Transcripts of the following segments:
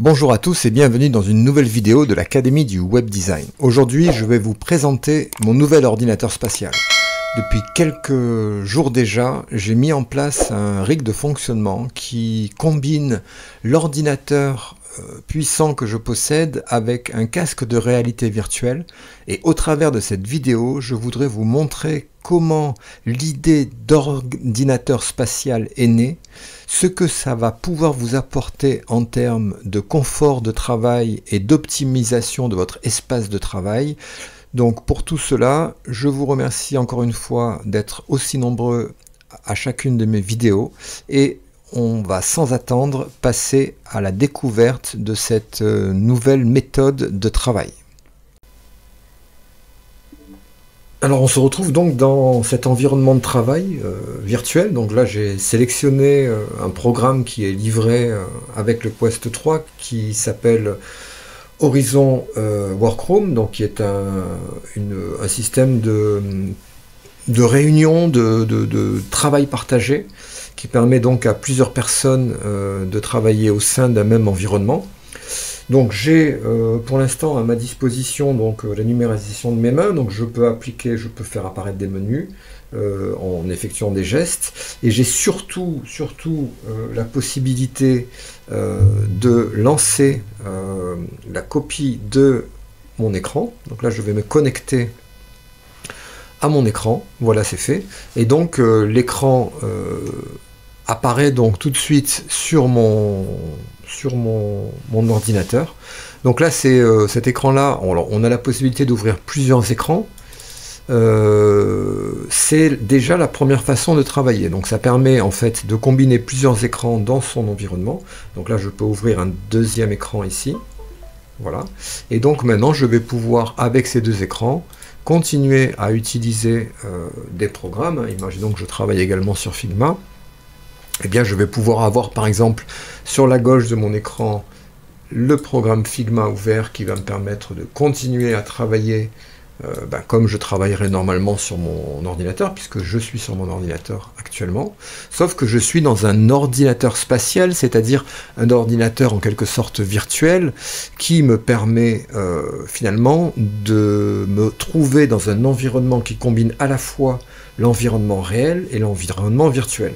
Bonjour à tous et bienvenue dans une nouvelle vidéo de l'Académie du Web Design. Aujourd'hui, je vais vous présenter mon nouvel ordinateur spatial. Depuis quelques jours déjà, j'ai mis en place un rig de fonctionnement qui combine l'ordinateur puissant que je possède avec un casque de réalité virtuelle. Et au travers de cette vidéo, je voudrais vous montrer comment l'idée d'ordinateur spatial est née, ce que ça va pouvoir vous apporter en termes de confort de travail et d'optimisation de votre espace de travail. Donc pour tout cela, je vous remercie encore une fois d'être aussi nombreux à chacune de mes vidéos et on va sans attendre passer à la découverte de cette nouvelle méthode de travail. Alors on se retrouve donc dans cet environnement de travail virtuel. Donc là j'ai sélectionné un programme qui est livré avec le Quest 3 qui s'appelle Horizon Workroom, donc qui est un système de réunion, de travail partagé, qui permet donc à plusieurs personnes de travailler au sein d'un même environnement. Donc j'ai pour l'instant à ma disposition donc la numérisation de mes mains, donc je peux faire apparaître des menus en effectuant des gestes, et j'ai surtout la possibilité de lancer la copie de mon écran. Donc là je vais me connecter à mon écran, voilà, c'est fait, et donc l'écran apparaît donc tout de suite sur mon ordinateur. Donc là c'est cet écran là, on a la possibilité d'ouvrir plusieurs écrans. C'est déjà la première façon de travailler, donc ça permet en fait de combiner plusieurs écrans dans son environnement. Donc là je peux ouvrir un deuxième écran ici, voilà, et donc maintenant je vais pouvoir avec ces deux écrans continuer à utiliser des programmes. Imaginons que je travaille également sur Figma. Eh bien, je vais pouvoir avoir par exemple sur la gauche de mon écran le programme Figma ouvert qui va me permettre de continuer à travailler comme je travaillerais normalement sur mon ordinateur, puisque je suis sur mon ordinateur actuellement, sauf que je suis dans un ordinateur spatial, c'est-à-dire un ordinateur en quelque sorte virtuel, qui me permet finalement de me trouver dans un environnement qui combine à la fois l'environnement réel et l'environnement virtuel.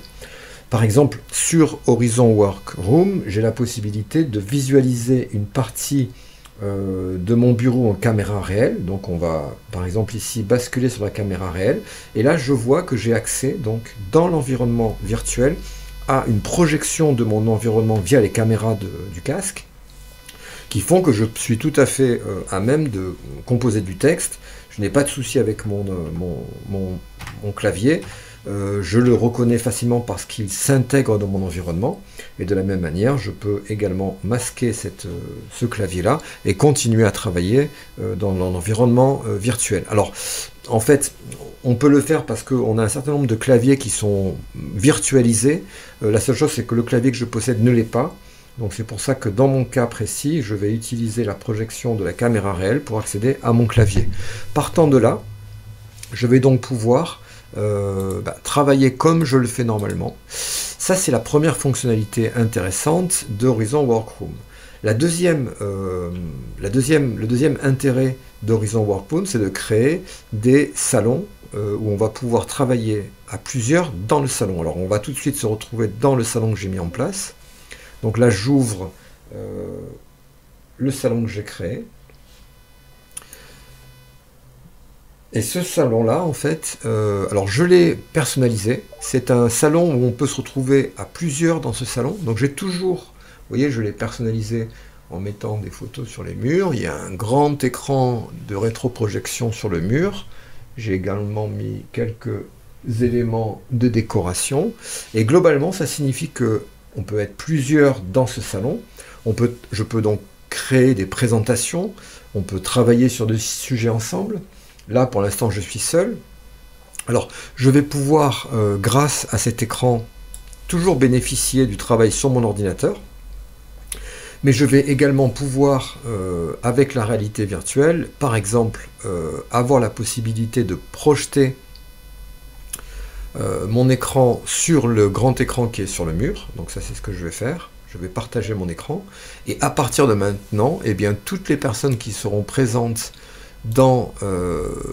Par exemple, sur Horizon Workroom, j'ai la possibilité de visualiser une partie de mon bureau en caméra réelle. Donc on va par exemple ici basculer sur la caméra réelle, et là je vois que j'ai accès donc dans l'environnement virtuel à une projection de mon environnement via les caméras du casque, qui font que je suis tout à fait à même de composer du texte. Je n'ai pas de souci avec mon clavier. Je le reconnais facilement parce qu'il s'intègre dans mon environnement, et de la même manière je peux également masquer ce clavier là et continuer à travailler dans l'environnement virtuel. Alors en fait on peut le faire parce qu'on a un certain nombre de claviers qui sont virtualisés. La seule chose c'est que le clavier que je possède ne l'est pas, donc c'est pour ça que dans mon cas précis je vais utiliser la projection de la caméra réelle pour accéder à mon clavier. Partant de là, je vais donc pouvoir travailler comme je le fais normalement. Ça c'est la première fonctionnalité intéressante d'Horizon Workroom. Le deuxième intérêt d'Horizon Workroom, c'est de créer des salons où on va pouvoir travailler à plusieurs dans le salon. Alors on va tout de suite se retrouver dans le salon que j'ai mis en place. Donc là j'ouvre le salon que j'ai créé. Et ce salon-là, en fait, alors je l'ai personnalisé. C'est un salon où on peut se retrouver à plusieurs dans ce salon. Donc j'ai toujours, vous voyez, je l'ai personnalisé en mettant des photos sur les murs. Il y a un grand écran de rétroprojection sur le mur. J'ai également mis quelques éléments de décoration. Et globalement, ça signifie que on peut être plusieurs dans ce salon. Je peux donc créer des présentations. On peut travailler sur des sujets ensemble. Là, pour l'instant, je suis seul. Alors, je vais pouvoir, grâce à cet écran, toujours bénéficier du travail sur mon ordinateur. Mais je vais également pouvoir, avec la réalité virtuelle, par exemple, avoir la possibilité de projeter mon écran sur le grand écran qui est sur le mur. Donc ça, c'est ce que je vais faire. Je vais partager mon écran. Et à partir de maintenant, eh bien, toutes les personnes qui seront présentes dans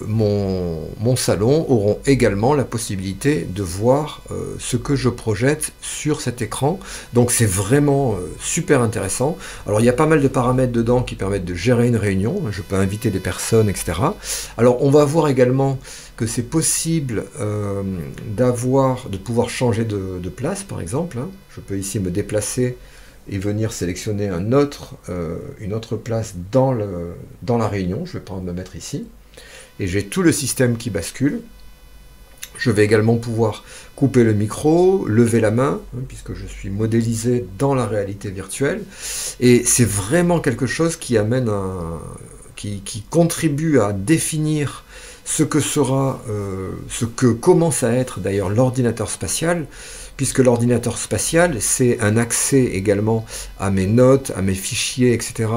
mon salon auront également la possibilité de voir ce que je projette sur cet écran. Donc c'est vraiment super intéressant. Alors il y a pas mal de paramètres dedans qui permettent de gérer une réunion. Je peux inviter des personnes, etc. Alors on va voir également que c'est possible de pouvoir changer de place, par exemple. Je peux ici me déplacer et venir sélectionner une autre place dans la réunion. Je vais prendre me mettre ici. Et j'ai tout le système qui bascule. Je vais également pouvoir couper le micro, lever la main, puisque je suis modélisé dans la réalité virtuelle. Et c'est vraiment quelque chose qui amène qui contribue à définir ce que commence à être d'ailleurs l'ordinateur spatial, puisque l'ordinateur spatial, c'est un accès également à mes notes, à mes fichiers, etc.,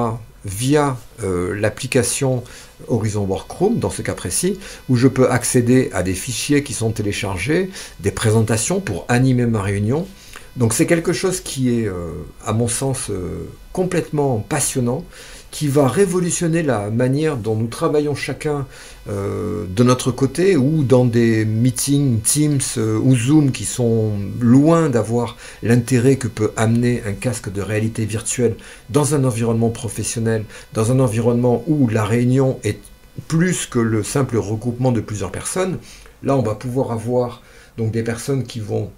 via l'application Horizon Workroom, dans ce cas précis, où je peux accéder à des fichiers qui sont téléchargés, des présentations pour animer ma réunion. Donc c'est quelque chose qui est, à mon sens, complètement passionnant, qui va révolutionner la manière dont nous travaillons chacun de notre côté, ou dans des meetings Teams ou Zoom qui sont loin d'avoir l'intérêt que peut amener un casque de réalité virtuelle dans un environnement professionnel, dans un environnement où la réunion est plus que le simple regroupement de plusieurs personnes. Là, on va pouvoir avoir donc des personnes qui vont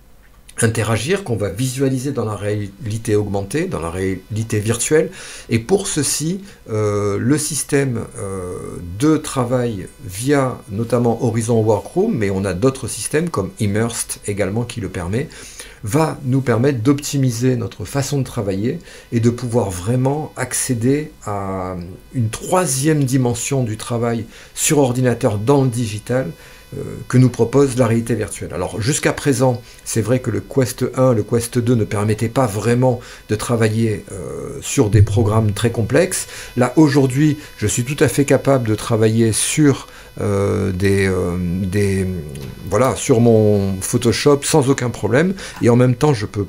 interagir, qu'on va visualiser dans la réalité augmentée, dans la réalité virtuelle. Et pour ceci, le système de travail via notamment Horizon Workroom, mais on a d'autres systèmes comme Immersed également qui le permet, va nous permettre d'optimiser notre façon de travailler et de pouvoir vraiment accéder à une troisième dimension du travail sur ordinateur dans le digital, que nous propose la réalité virtuelle. Alors jusqu'à présent, c'est vrai que le Quest 1, le Quest 2 ne permettaient pas vraiment de travailler sur des programmes très complexes. Là aujourd'hui, je suis tout à fait capable de travailler sur sur mon Photoshop sans aucun problème, et en même temps je peux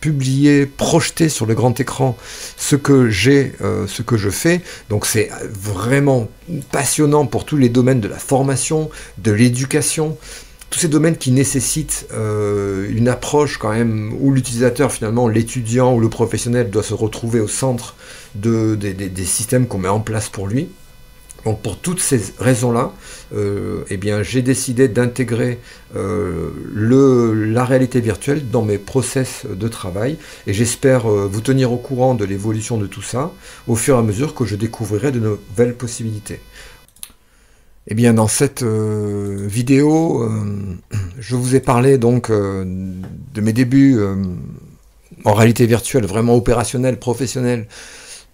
publier, projeter sur le grand écran ce que je fais. Donc c'est vraiment passionnant pour tous les domaines de la formation, de l'éducation, tous ces domaines qui nécessitent une approche quand même où l'utilisateur, finalement, l'étudiant ou le professionnel doit se retrouver au centre des systèmes qu'on met en place pour lui. Donc pour toutes ces raisons-là, eh bien, j'ai décidé d'intégrer la réalité virtuelle dans mes process de travail, et j'espère vous tenir au courant de l'évolution de tout ça au fur et à mesure que je découvrirai de nouvelles possibilités. Eh bien, dans cette vidéo, je vous ai parlé donc de mes débuts en réalité virtuelle, vraiment opérationnelle, professionnelle,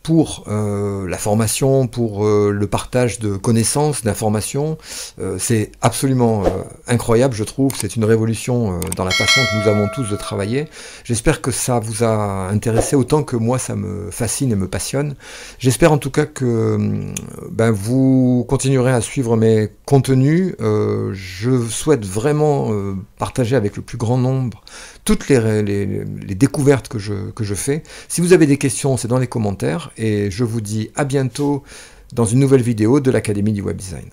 pour la formation, pour le partage de connaissances, d'informations. C'est absolument incroyable, je trouve. C'est une révolution dans la façon que nous avons tous de travailler. J'espère que ça vous a intéressé autant que moi, ça me fascine et me passionne. J'espère en tout cas que vous continuerez à suivre mes contenus. Je souhaite vraiment partager avec le plus grand nombre toutes les découvertes que je fais. Si vous avez des questions, c'est dans les commentaires, et je vous dis à bientôt dans une nouvelle vidéo de l'Académie du Web Design.